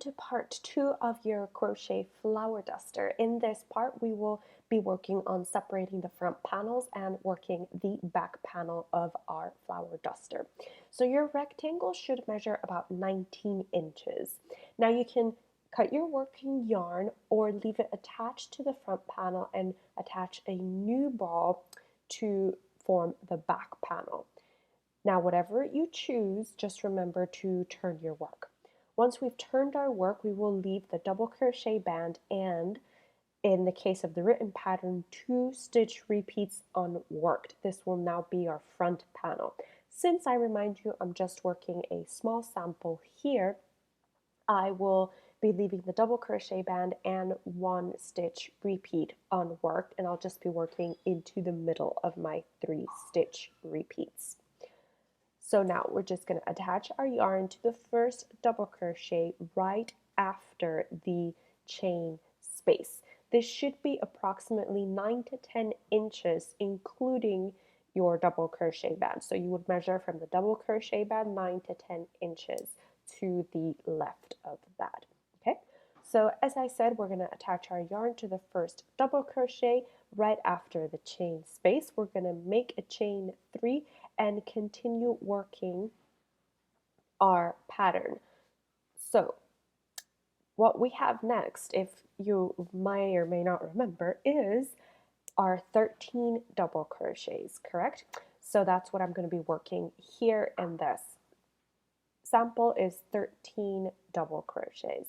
to part 2 of your crochet flower duster. In this part, we will be working on separating the front panels and working the back panel of our flower duster. So your rectangle should measure about 19 inches. Now you can cut your working yarn or leave it attached to the front panel and attach a new ball to form the back panel. Now, whatever you choose, just remember to turn your work. Once we've turned our work, we will leave the double crochet band and, in the case of the written pattern, 2 stitch repeats unworked. This will now be our front panel. Since I remind you I'm just working a small sample here, I will be leaving the double crochet band and 1 stitch repeat unworked, and I'll just be working into the middle of my 3 stitch repeats. So now we're just going to attach our yarn to the first double crochet right after the chain space. This should be approximately 9 to 10 inches, including your double crochet band. So you would measure from the double crochet band 9 to 10 inches to the left of that. Okay, so as I said, we're going to attach our yarn to the first double crochet right after the chain space. We're going to make a chain 3 and continue working our pattern. So what we have next, if you may or may not remember, is our 13 double crochets, correct? So that's what I'm going to be working here in this. Sample is 13 double crochets.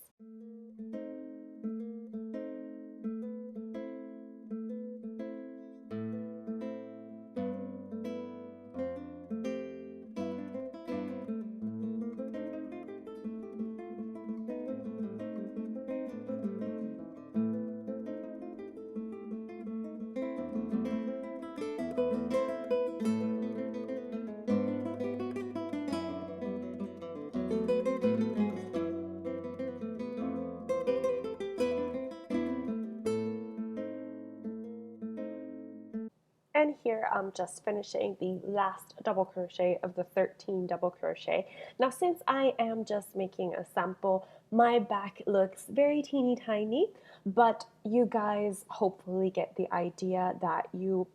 And here I'm just finishing the last double crochet of the 13 double crochet. Now since I am just making a sample, my back looks very teeny tiny, but you guys hopefully get the idea that you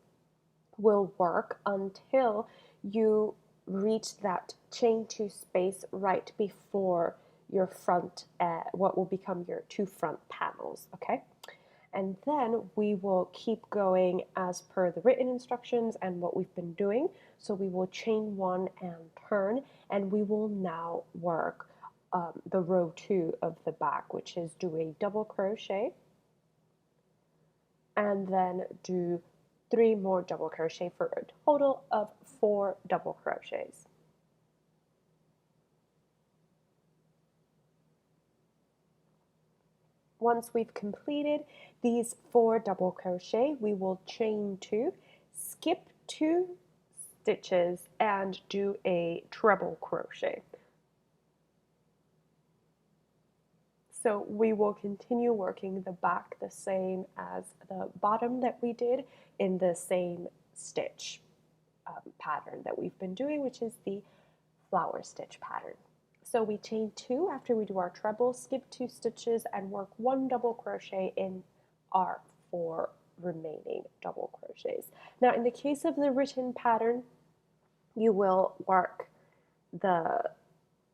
will work until you reach that chain 2 space right before your front, what will become your 2 front panels, okay? And then we will keep going as per the written instructions and what we've been doing. So we will chain 1 and turn, and we will now work the row 2 of the back, which is do a double crochet and then do 3 more double crochet for a total of 4 double crochets. Once we've completed these 4 double crochet, we will chain 2, skip 2 stitches, and do a treble crochet. So we will continue working the back the same as the bottom that we did in the same stitch pattern that we've been doing, which is the flower stitch pattern. So we chain 2 after we do our treble, skip 2 stitches, and work 1 double crochet in our 4 remaining double crochets. Now in the case of the written pattern, you will work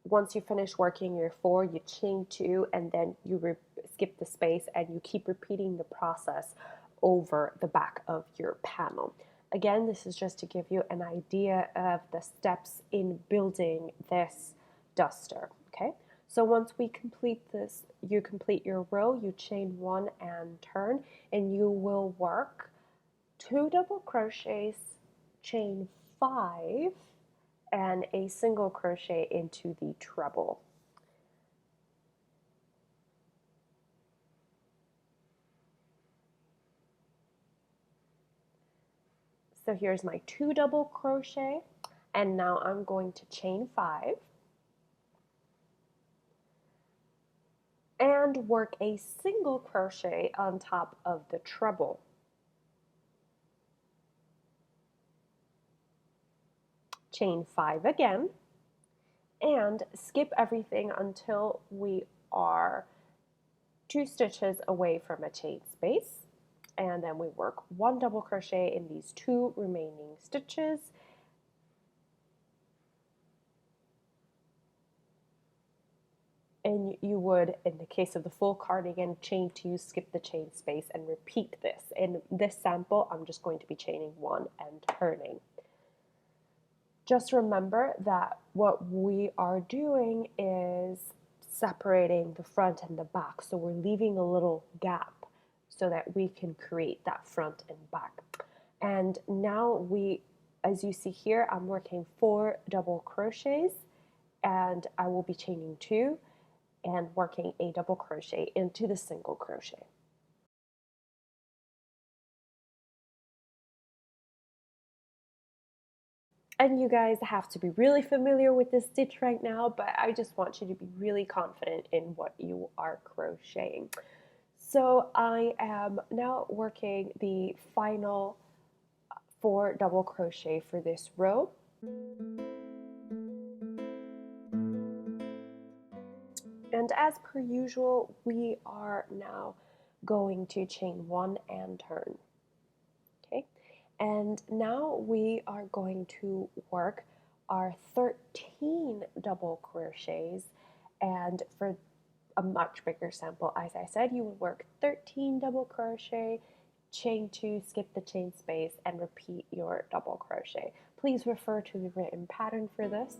once you finish working your 4, you chain 2 and then you skip the space, and you keep repeating the process over the back of your panel. Again, this is just to give you an idea of the steps in building this duster, okay? So once we complete this, you complete your row, you chain 1 and turn, and you will work 2 double crochets, chain 5, and a single crochet into the treble. So here's my 2 double crochet, and now I'm going to chain 5 and work a single crochet on top of the treble. Chain 5 again, and skip everything until we are 2 stitches away from a chain space, and then we work 1 double crochet in these 2 remaining stitches. And you would, in the case of the full cardigan, chain 2, skip the chain space, and repeat this. In this sample, I'm just going to be chaining 1 and turning. Just remember that what we are doing is separating the front and the back, so we're leaving a little gap so that we can create that front and back. And now as you see here, I'm working 4 double crochets, and I will be chaining 2 and working a double crochet into the single crochet. And you guys have to be really familiar with this stitch right now, but I just want you to be really confident in what you are crocheting. So I am now working the final 4 double crochet for this row. And as per usual, we are now going to chain 1 and turn. Okay, and now we are going to work our 13 double crochets, and for a much bigger sample, as I said, you would work 13 double crochet, chain 2, skip the chain space, and repeat your double crochet. Please refer to the written pattern for this.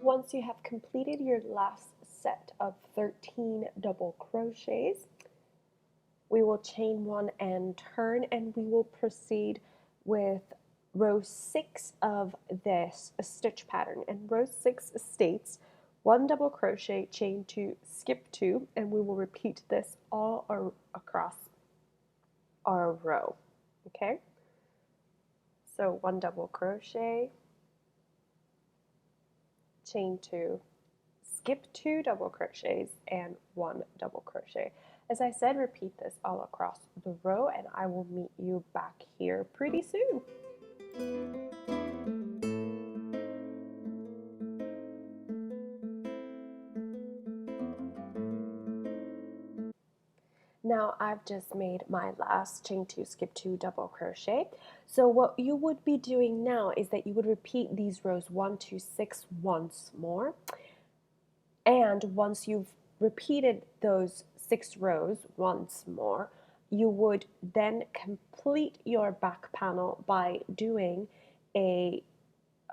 Once you have completed your last set of 13 double crochets, we will chain 1 and turn, and we will proceed with row 6 of this stitch pattern. And row 6 states 1 double crochet, chain 2, skip 2, and we will repeat this all across our row. Okay? So 1 double crochet, chain 2, skip 2 double crochets, and 1 double crochet. As I said, repeat this all across the row, and I will meet you back here pretty soon. Now I've just made my last chain 2, skip 2 double crochet. So what you would be doing now is that you would repeat these rows 1 to 6 once more. And once you've repeated those 6 rows once more, you would then complete your back panel by doing a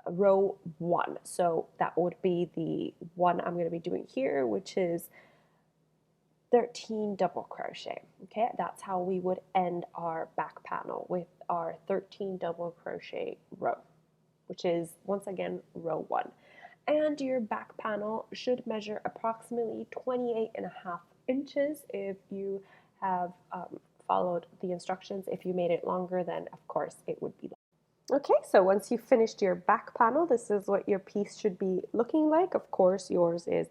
row 1. So that would be the one I'm going to be doing here, which is 13 double crochet. Okay, that's how we would end our back panel, with our 13 double crochet row, which is once again row 1. And your back panel should measure approximately 28.5 inches if you have followed the instructions. If you made it longer, then of course it would be. Okay, so once you've finished your back panel, this is what your piece should be looking like. Of course, yours is,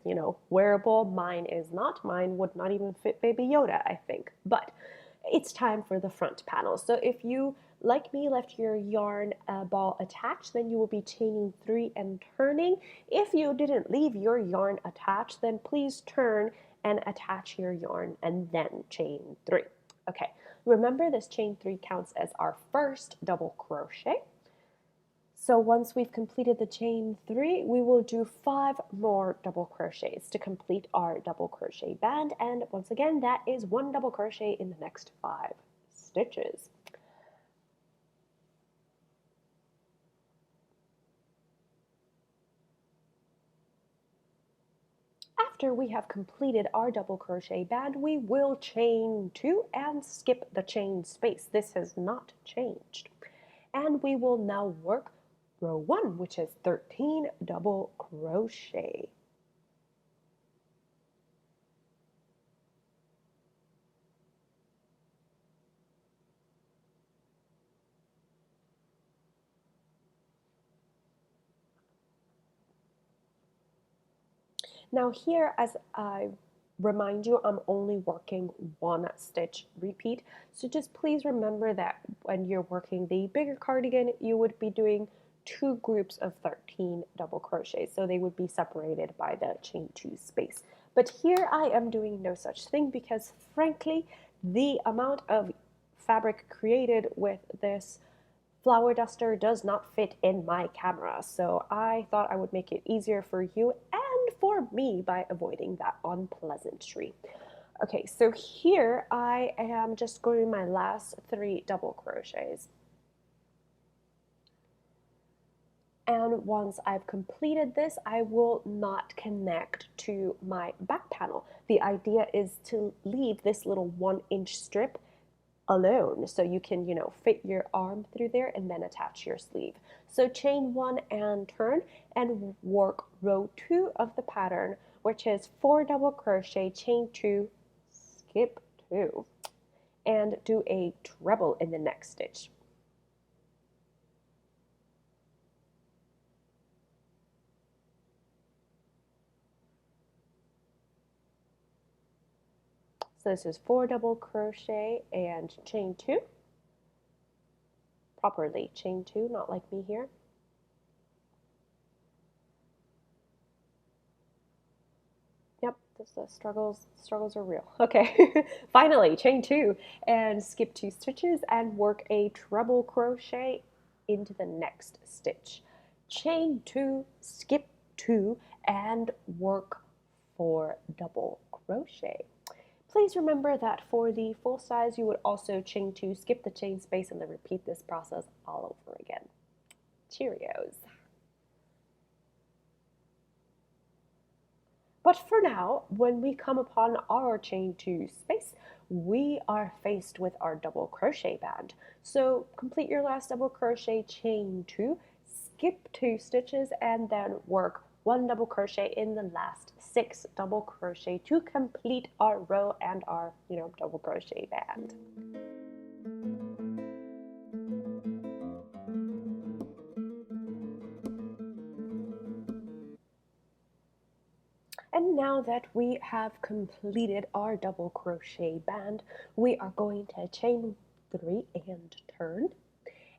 wearable. Mine is not. Mine would not even fit Baby Yoda, I think. But it's time for the front panel. So if you, like me, left your yarn ball attached, then you will be chaining 3 and turning. If you didn't leave your yarn attached, then please turn and attach your yarn and then chain 3. Okay, remember this chain 3 counts as our first double crochet. So once we've completed the chain 3, we will do 5 more double crochets to complete our double crochet band. And once again, that is 1 double crochet in the next 5 stitches. After we have completed our double crochet band, we will chain 2 and skip the chain space. This has not changed. And we will now work row 1, which is 13 double crochet. Now here, as I remind you, I'm only working one stitch repeat. So just please remember that when you're working the bigger cardigan, you would be doing 2 groups of 13 double crochets. So they would be separated by the chain 2 space. But here I am doing no such thing because frankly, the amount of fabric created with this flower duster does not fit in my camera. So I thought I would make it easier for you and for me by avoiding that unpleasantry. Okay, so here I am just going my last 3 double crochets. And once I've completed this, I will not connect to my back panel. The idea is to leave this little 1-inch strip alone so you can, fit your arm through there and then attach your sleeve. So chain 1 and turn and work row 2 of the pattern, which is 4 double crochet, chain 2, skip 2, and do a treble in the next stitch. So this is 4 double crochet and chain 2. Properly, chain 2, not like me here. Yep, the struggles are real. Okay, finally, chain 2 and skip 2 stitches and work a treble crochet into the next stitch. Chain 2, skip 2, and work 4 double crochet. Please remember that for the full size, you would also chain 2, skip the chain space, and then repeat this process all over again. Cheerios. But for now, when we come upon our chain 2 space, we are faced with our double crochet band. So complete your last double crochet, chain 2, skip 2 stitches, and then work 1 double crochet in the last 6 double crochet to complete our row and our, double crochet band. And now that we have completed our double crochet band, we are going to chain 3 and turn,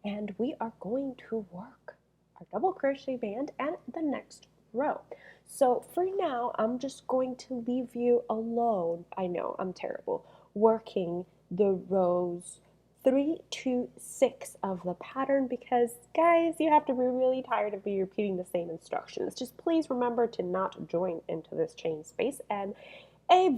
and we are going to work our double crochet band and the next row. So for now, I'm just going to leave you alone. I know, I'm terrible. Working the rows 3 to 6 of the pattern because, guys, you have to be really tired of me repeating the same instructions. Just please remember to not join into this chain space and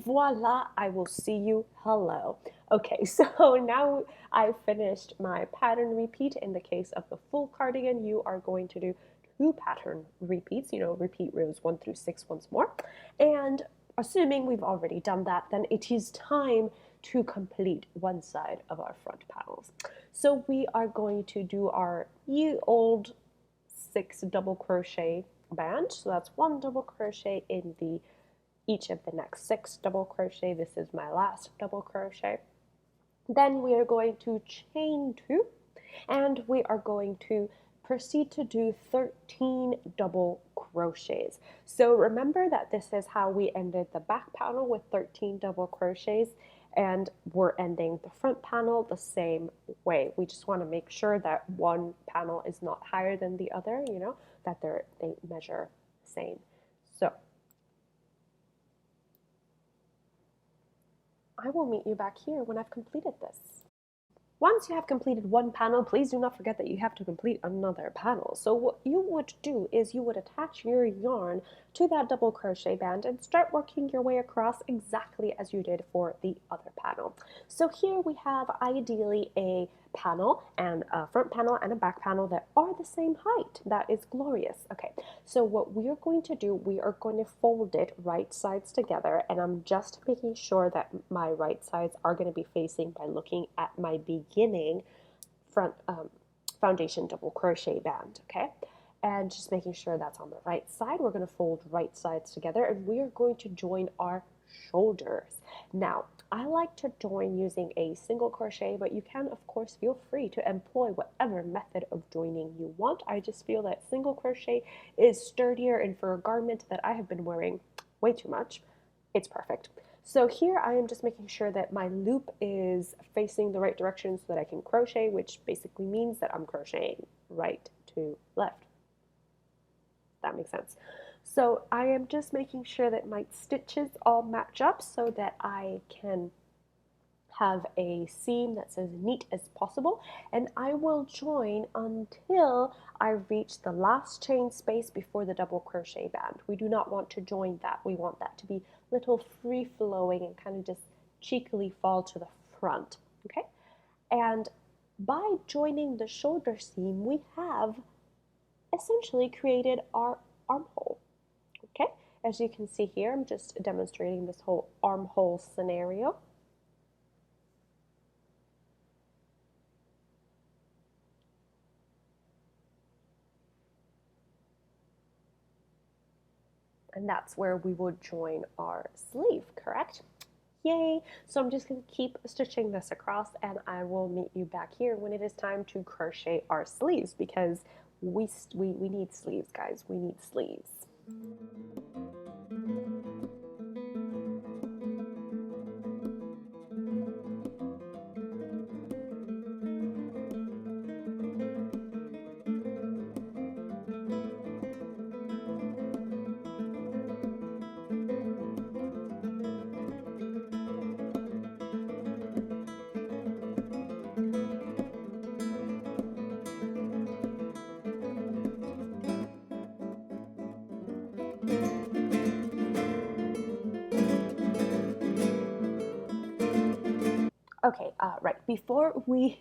voila, I will see you. Hello. Okay, so now I've finished my pattern repeat. In the case of the full cardigan, you are going to do 2 pattern repeats, repeat rows 1 through 6 once more. And assuming we've already done that, then it is time to complete one side of our front panels. So we are going to do our ye old 6 double crochet band. So that's 1 double crochet in each of the next 6 double crochet. This is my last double crochet. Then we are going to chain 2 and we are going to proceed to do 13 double crochets. So remember that this is how we ended the back panel with 13 double crochets, and we're ending the front panel the same way. We just want to make sure that one panel is not higher than the other, that they measure the same. So I will meet you back here when I've completed this. Once you have completed one panel, please do not forget that you have to complete another panel. So what you would do is you would attach your yarn to that double crochet band and start working your way across exactly as you did for the other panel. So here we have ideally a panel and a front panel and a back panel that are the same height. That is glorious. Okay, so what we are going to do, we are going to fold it right sides together, and I'm just making sure that my right sides are going to be facing by looking at my beginning front foundation double crochet band, okay? And just making sure that's on the right side. We're going to fold right sides together, and we are going to join our shoulders. Now, I like to join using a single crochet, but you can, of course, feel free to employ whatever method of joining you want. I just feel that single crochet is sturdier, and for a garment that I have been wearing way too much, it's perfect. So here I am just making sure that my loop is facing the right direction so that I can crochet, which basically means that I'm crocheting right to left. That makes sense. So I am just making sure that my stitches all match up so that I can have a seam that's as neat as possible, and I will join until I reach the last chain space before the double crochet band. We do not want to join that. We want that to be little free flowing and kind of just cheekily fall to the front, okay? And by joining the shoulder seam, we have essentially created our armhole, okay? As you can see here, I'm just demonstrating this whole armhole scenario. And that's where we would join our sleeve, correct? Yay! So I'm just going to keep stitching this across, and I will meet you back here when it is time to crochet our sleeves, because we need sleeves, guys. We need sleeves. Okay, right, before we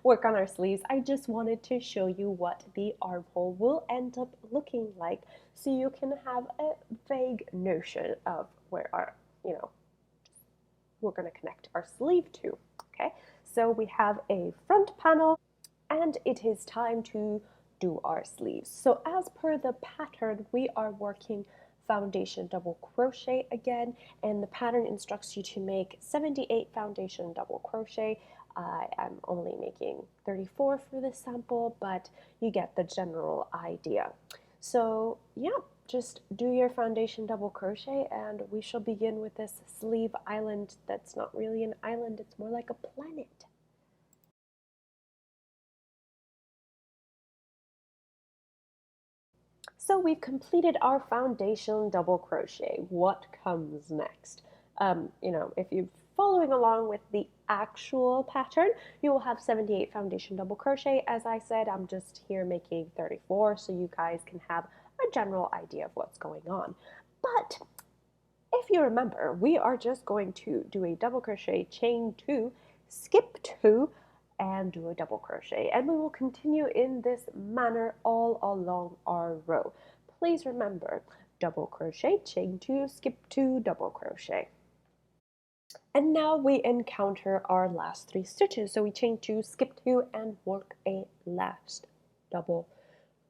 work on our sleeves, I just wanted to show you what the armhole will end up looking like so you can have a vague notion of where our, we're going to connect our sleeve to, okay? So we have a front panel, and it is time to do our sleeves. So as per the pattern, we are working foundation double crochet again, and the pattern instructs you to make 78 foundation double crochet. I am only making 34 for this sample, but you get the general idea. So yeah, just do your foundation double crochet, and we shall begin with this sleeve island that's not really an island, it's more like a planet. So we've completed our foundation double crochet. What comes next? If you're following along with the actual pattern, you will have 78 foundation double crochet. As I said, I'm just here making 34 so you guys can have a general idea of what's going on. But if you remember, we are just going to do a double crochet, chain 2, skip 2, and do a double crochet, and we will continue in this manner all along our row. Please remember, double crochet, chain 2, skip 2, double crochet. And now we encounter our last 3 stitches. So we chain 2, skip 2, and work a last double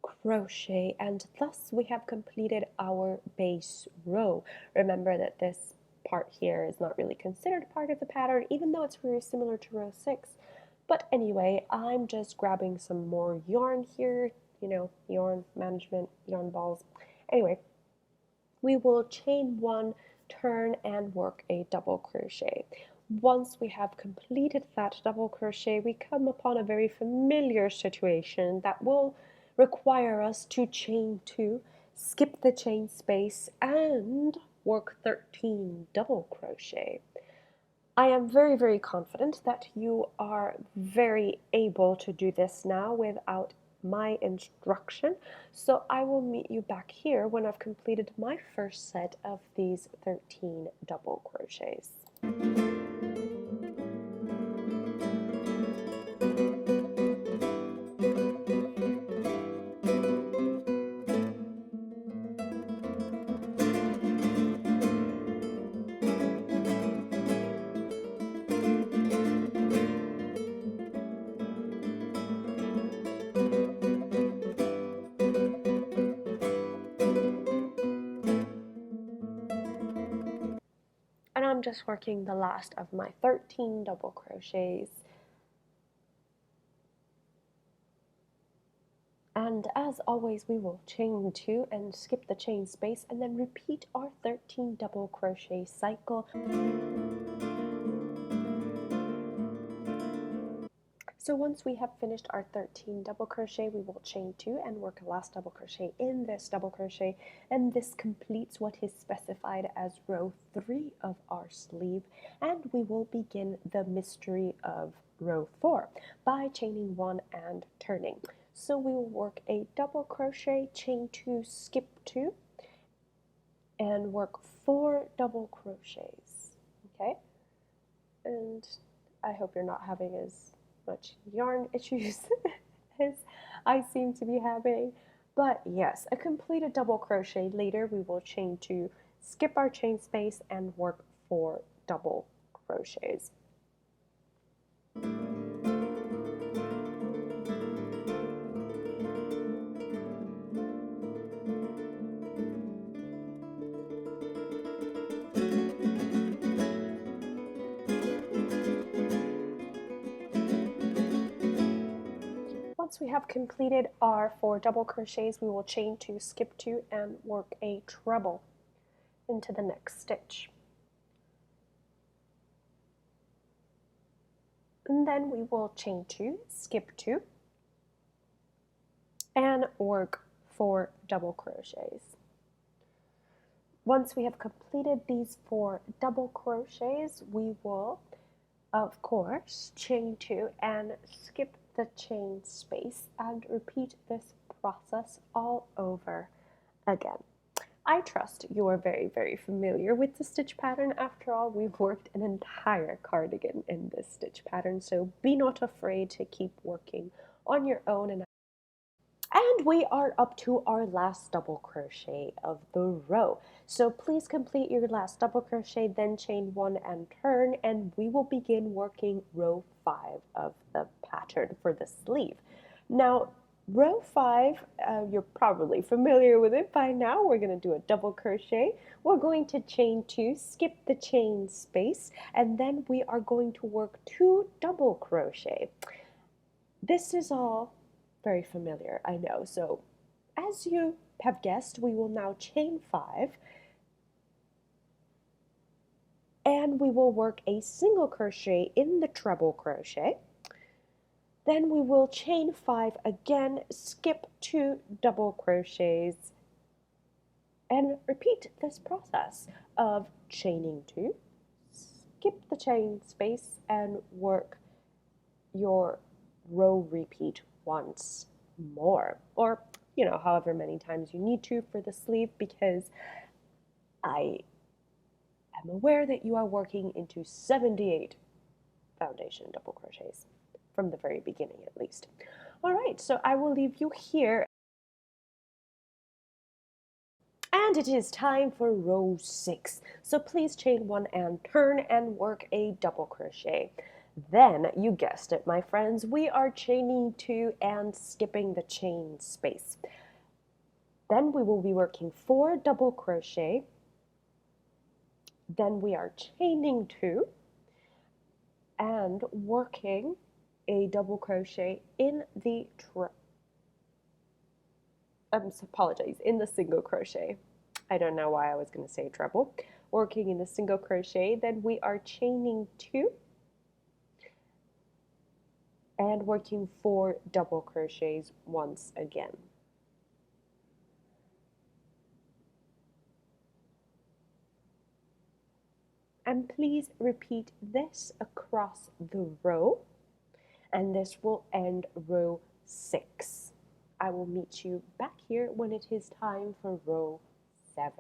crochet, and thus we have completed our base row. Remember that this part here is not really considered part of the pattern, even though it's very similar to row 6. But anyway, I'm just grabbing some more yarn here, yarn management, yarn balls. Anyway, we will chain 1, turn, and work a double crochet. Once we have completed that double crochet, we come upon a very familiar situation that will require us to chain 2, skip the chain space, and work 13 double crochet. I am very, very confident that you are very able to do this now without my instruction, so I will meet you back here when I've completed my first set of these 13 double crochets. And I'm just working the last of my 13 double crochets. And as as always, we will chain 2 and skip the chain space and then repeat our 13 double crochet cycle. So once we have finished our 13 double crochet, we will chain 2 and work a last double crochet in this double crochet, and this completes what is specified as row 3 of our sleeve, and we will begin the mystery of row 4 by chaining 1 and turning. So we will work a double crochet, chain 2, skip 2, and work 4 double crochets, okay? And I hope you're not having as much yarn issues as I seem to be having. But yes, a completed double crochet. Later we will chain 2, skip our chain space, and work 4 double crochets. Once we have completed our 4 double crochets, we will chain 2, skip 2, and work a treble into the next stitch. And then we will chain 2, skip 2, and work 4 double crochets. Once we have completed these 4 double crochets, we will, of course, chain 2 and skip the chain space and repeat this process all over again. I trust you are very, very familiar with the stitch pattern. After all, we've worked an entire cardigan in this stitch pattern, so be not afraid to keep working on your own. And we are up to our last double crochet of the row. So please complete your last double crochet, then chain 1 and turn, and we will begin working row 5 of the pattern for the sleeve. Now, row 5, you're probably familiar with it by now. We're going to do a double crochet. We're going to chain 2, skip the chain space, and then we are going to work 2 double crochet. This is all very familiar, I know. So as you have guessed, we will now chain 5, and we will work a single crochet in the treble crochet. Then we will chain 5 again, skip 2 double crochets, and repeat this process of chaining 2, skip the chain space, and work your row repeat once more, or however many times you need to for the sleeve, because I am aware that you are working into 78 foundation double crochets from the very beginning, at least. All right, so I will leave you here, and it is time for row 6. So please chain 1 and turn and work a double crochet. Then, you guessed it, my friends, we are chaining 2 and skipping the chain space. Then we will be working 4 double crochet. Then we are chaining 2 and working a double crochet in the in the single crochet. I don't know why I was going to say treble. Working in the single crochet, then we are chaining 2 and working 4 double crochets once again. And please repeat this across the row, and this will end row 6. I will meet you back here when it is time for row 7.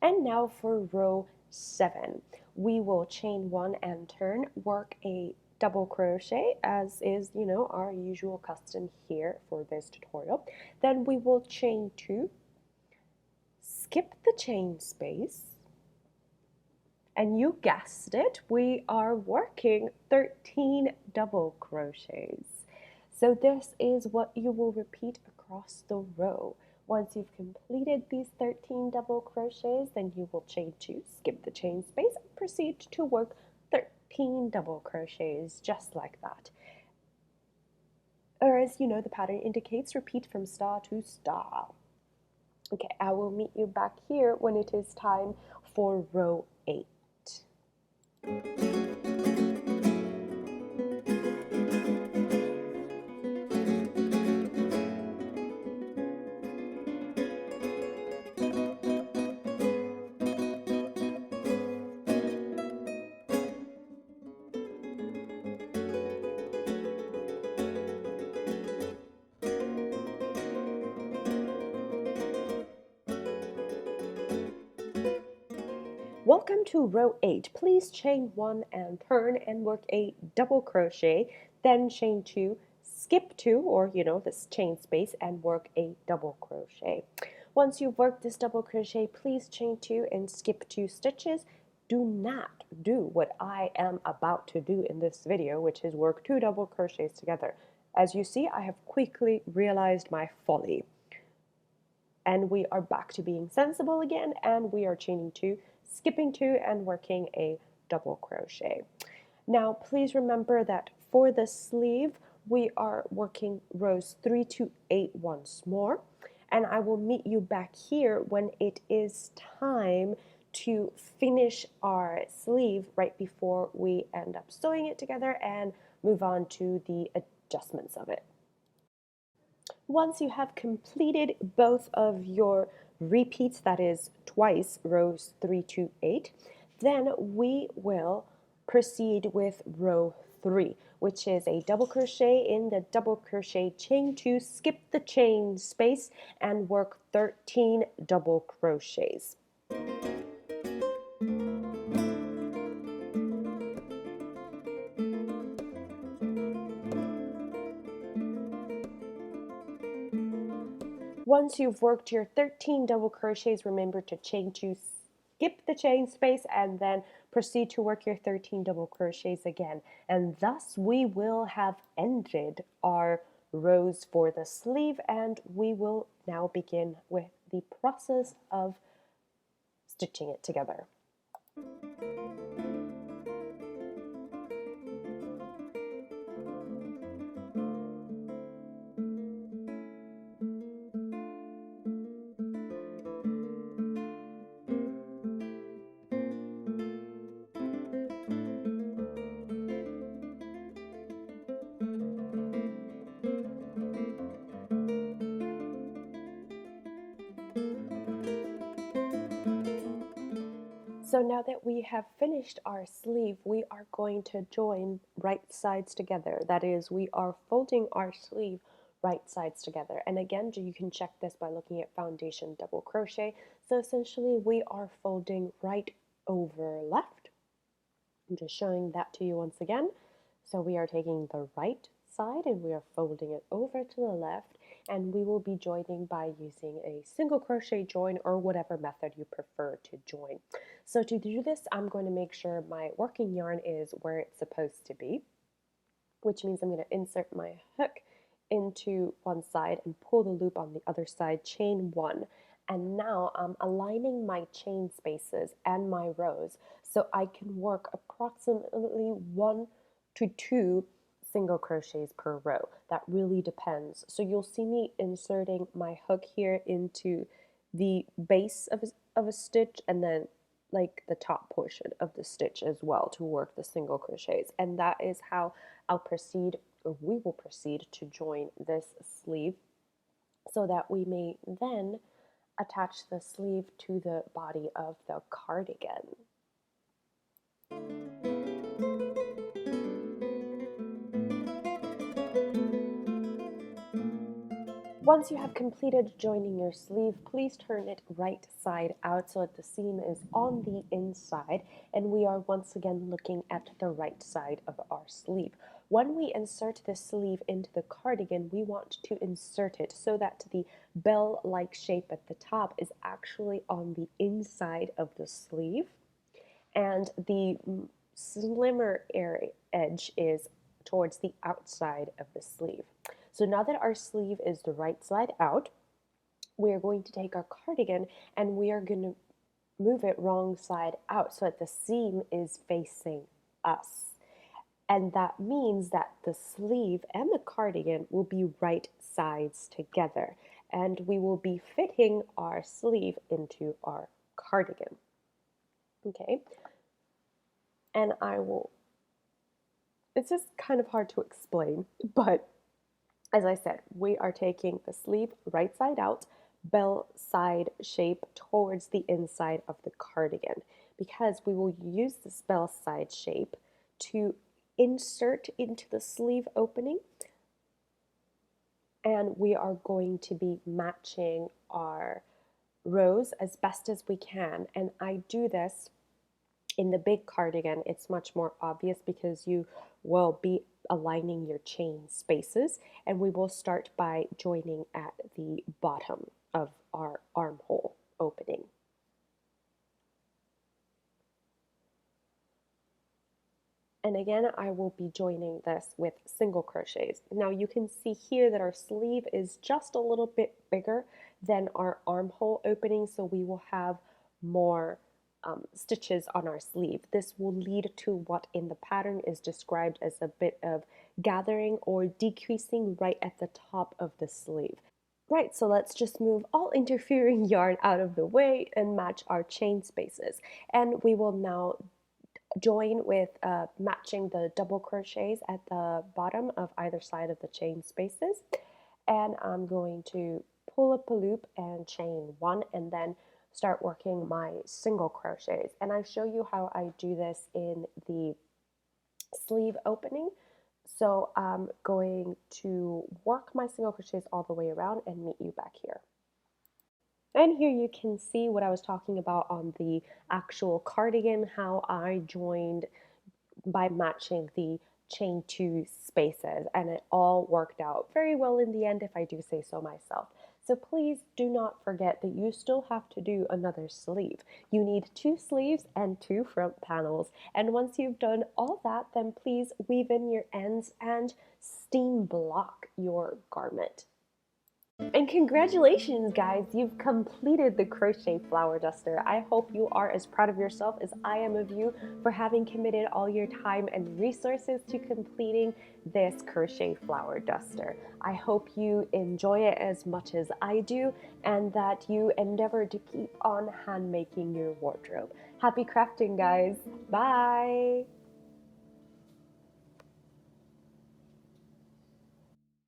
And now for row 7. We will chain 1 and turn, work a double crochet, as is, our usual custom here for this tutorial. Then we will chain 2, skip the chain space, and you guessed it, we are working 13 double crochets. So this is what you will repeat across the row. Once you've completed these 13 double crochets, then you will chain 2, skip the chain space, and proceed to work 13 double crochets just like that. Or as you know, the pattern indicates, repeat from star to star. Okay, I will meet you back here when it is time for row 8. Welcome to row 8. Please chain 1 and turn and work a double crochet, then chain 2, skip 2 or this chain space and work a double crochet. Once you've worked this double crochet, please chain 2 and skip 2 stitches. Do not do what I am about to do in this video, which is work 2 double crochets together. As you see, I have quickly realized my folly. And we are back to being sensible again, and we are chaining 2, skipping 2, and working a double crochet. Now, please remember that for the sleeve, we are working rows 3 to 8 once more, and I will meet you back here when it is time to finish our sleeve right before we end up sewing it together and move on to the adjustments of it. Once you have completed both of your repeats, that is twice rows 3 to 8, then we will proceed with row 3, which is a double crochet in the double crochet, chain 2, skip the chain space, and work 13 double crochets. Once you've worked your 13 double crochets, remember to chain 2, skip the chain space, and then proceed to work your 13 double crochets again. And thus we will have ended our rows for the sleeve, and we will now begin with the process of stitching it together. So now that we have finished our sleeve, we are going to join right sides together. That is, we are folding our sleeve right sides together. And again, you can check this by looking at foundation double crochet. So essentially, we are folding right over left. I'm just showing that to you once again. So we are taking the right side and we are folding it over to the left, and we will be joining by using a single crochet join or whatever method you prefer to join. So to do this, I'm going to make sure my working yarn is where it's supposed to be, which means I'm going to insert my hook into one side and pull the loop on the other side, chain 1. And now I'm aligning my chain spaces and my rows so I can work approximately 1 to 2 single crochets per row. That really depends. So you'll see me inserting my hook here into the base of a stitch, and then like the top portion of the stitch as well to work the single crochets. And that is how I'll proceed, or we will proceed to join this sleeve, so that we may then attach the sleeve to the body of the cardigan. Once you have completed joining your sleeve, please turn it right side out so that the seam is on the inside, and we are once again looking at the right side of our sleeve. When we insert the sleeve into the cardigan, we want to insert it so that the bell-like shape at the top is actually on the inside of the sleeve, and the slimmer edge is towards the outside of the sleeve. So now that our sleeve is the right side out, we are going to take our cardigan and we are going to move it wrong side out so that the seam is facing us. And that means that the sleeve and the cardigan will be right sides together, and we will be fitting our sleeve into our cardigan. Okay, and it's just kind of hard to explain, but as I said, we are taking the sleeve right side out, bell side shape towards the inside of the cardigan, because we will use this bell side shape to insert into the sleeve opening, and we are going to be matching our rows as best as we can. And I do this in the big cardigan. It's much more obvious because you will be aligning your chain spaces, and we will start by joining at the bottom of our armhole opening. And again, I will be joining this with single crochets. Now you can see here that our sleeve is just a little bit bigger than our armhole opening, so we will have more stitches on our sleeve. This will lead to what in the pattern is described as a bit of gathering or decreasing right at the top of the sleeve. Right, so let's just move all interfering yarn out of the way and match our chain spaces. And we will now join with matching the double crochets at the bottom of either side of the chain spaces. And I'm going to pull up a loop and chain one, and then start working my single crochets. And I show you how I do this in the sleeve opening. So I'm going to work my single crochets all the way around and meet you back here. And here you can see what I was talking about on the actual cardigan, how I joined by matching the chain two spaces, and it all worked out very well in the end, if I do say so myself. So please do not forget that you still have to do another sleeve. You need 2 sleeves and 2 front panels, and once you've done all that, then please weave in your ends and steam block your garment. And congratulations, guys! You've completed the crochet flower duster. I hope you are as proud of yourself as I am of you for having committed all your time and resources to completing this crochet flower duster. I hope you enjoy it as much as I do, and that you endeavor to keep on hand making your wardrobe. Happy crafting, guys! Bye!